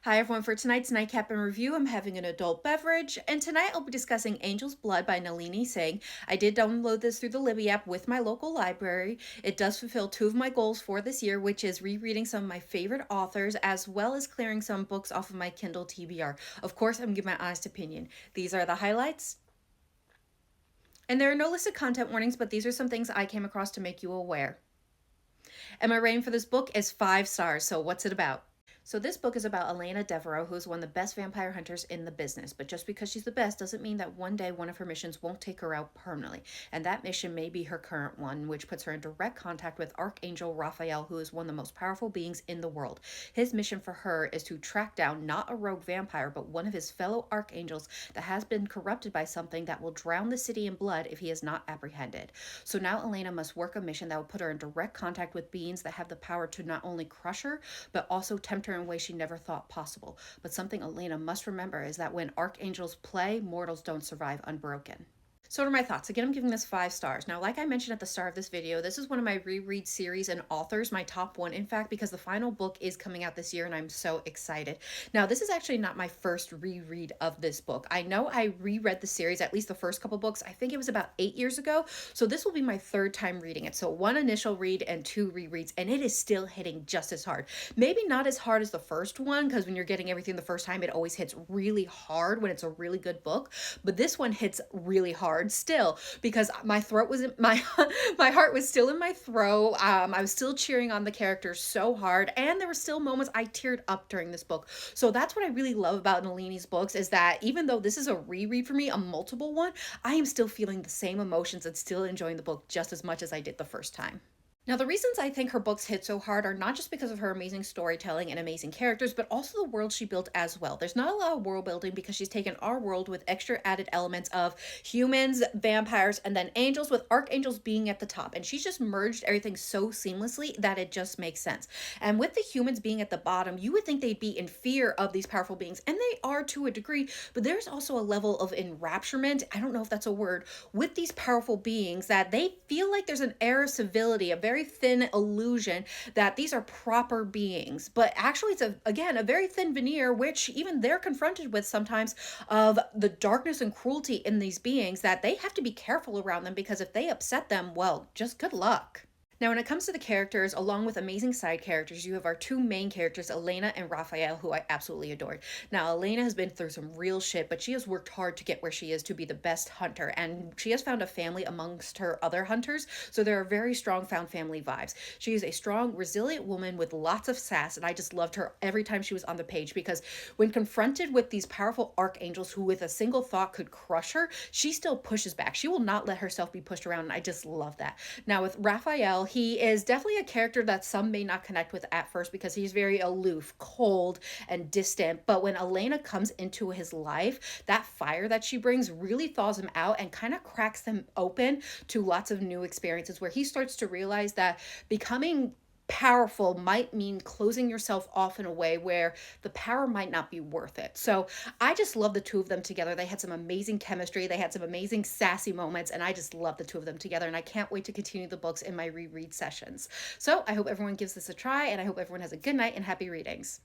Hi everyone, for tonight's Nightcap and review, I'm having an adult beverage, and tonight I'll be discussing Angel's Blood by Nalini Singh. I did download this through the Libby app with my local library. It does fulfill two of my goals for this year, which is rereading some of my favorite authors, as well as clearing some books off of my Kindle TBR. Of course, I'm giving my honest opinion. These are the highlights. And there are no listed content warnings, but these are some things I came across to make you aware. And my rating for this book is 5 stars, so what's it about? So this book is about Elena Devereaux, who is one of the best vampire hunters in the business. But just because she's the best doesn't mean that one day one of her missions won't take her out permanently. And that mission may be her current one, which puts her in direct contact with Archangel Raphael, who is one of the most powerful beings in the world. His mission for her is to track down not a rogue vampire, but one of his fellow archangels that has been corrupted by something that will drown the city in blood if he is not apprehended. So now Elena must work a mission that will put her in direct contact with beings that have the power to not only crush her, but also tempt her in ways she never thought possible. But something Elena must remember is that when archangels play, mortals don't survive unbroken. So what are my thoughts? Again, I'm giving this 5 stars. Now, like I mentioned at the start of this video, this is one of my reread series and authors, my top one, in fact, because the final book is coming out this year and I'm so excited. Now, this is actually not my first reread of this book. I know I reread the series, at least the first couple books, I think it was about 8 years ago. So this will be my third time reading it. So one initial read and two rereads, and it is still hitting just as hard. Maybe not as hard as the first one, because when you're getting everything the first time, it always hits really hard when it's a really good book. But this one hits really hard still because my throat was in my my heart was still in my throat. I was still cheering on the characters so hard, and there were still moments I teared up during this book. So that's what I really love about Nalini's books, is that even though this is a reread for me, a multiple one, I am still feeling the same emotions and still enjoying the book just as much as I did the first time. Now, the reasons I think her books hit so hard are not just because of her amazing storytelling and amazing characters, but also the world she built as well. There's not a lot of world building because she's taken our world with extra added elements of humans, vampires, and then angels, with archangels being at the top. And she's just merged everything so seamlessly that it just makes sense. And with the humans being at the bottom, you would think they'd be in fear of these powerful beings, and they are to a degree, but there's also a level of enrapturement, I don't know if that's a word, with these powerful beings that they feel like there's an air of civility, a very thin illusion that these are proper beings. But actually, it's again a very thin veneer, which even they're confronted with sometimes, of the darkness and cruelty in these beings, that they have to be careful around them, because if they upset them, well, just good luck. Now, when it comes to the characters, along with amazing side characters, you have our two main characters, Elena and Raphael, who I absolutely adored. Now, Elena has been through some real shit, but she has worked hard to get where she is to be the best hunter, and she has found a family amongst her other hunters, so there are very strong found family vibes. She is a strong, resilient woman with lots of sass, and I just loved her every time she was on the page, because when confronted with these powerful archangels who with a single thought could crush her, she still pushes back. She will not let herself be pushed around, and I just love that. Now, with Raphael, he is definitely a character that some may not connect with at first because he's very aloof, cold, and distant. But when Elena comes into his life, that fire that she brings really thaws him out and kind of cracks him open to lots of new experiences, where he starts to realize that becoming powerful might mean closing yourself off in a way where the power might not be worth it. So I just love the two of them together. They had some amazing chemistry. They had some amazing sassy moments, and I just love the two of them together. And I can't wait to continue the books in my reread sessions. So I hope everyone gives this a try, and I hope everyone has a good night and happy readings.